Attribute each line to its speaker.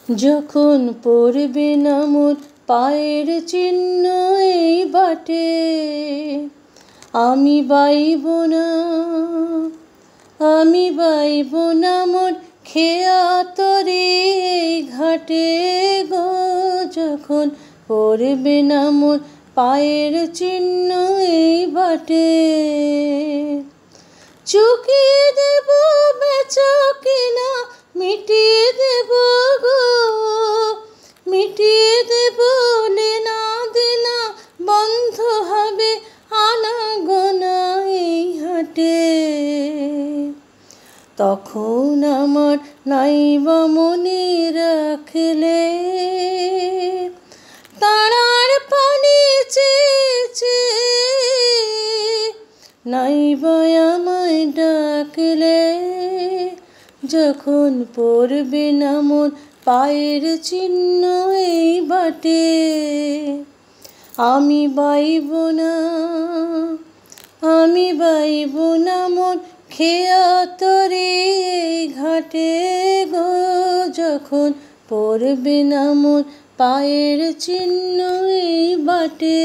Speaker 1: যখন পড়বে না মোর পায়ের চিহ্ন এই বাটে, আমি বাইব না, আমি বাইব না মোর খেয়া তরি এই ঘাটে গো। যখন পড়বে না মোর পায়ের চিহ্ন এই বাটে, চুকিয়ে দেব বেচা কিনা, মিটিয়ে দেব গো, মিটিয়ে দেব লেনা দেনা, বন্ধ হবে আনা গোনা এই হাটে। তখন আমার নাইবা মনে রাখলে, তারার পানি চেয়েছে, নাইবা আমায় ডাকলে। যখন পড়বে না মোর পায়ের চিহ্ন এই বাটে, আমি বাইব না, আমি বাইব না মোর খেয়া তরি এই ঘাটে গো। যখন পড়বে না মোর পায়ের চিহ্ন এই বাটে।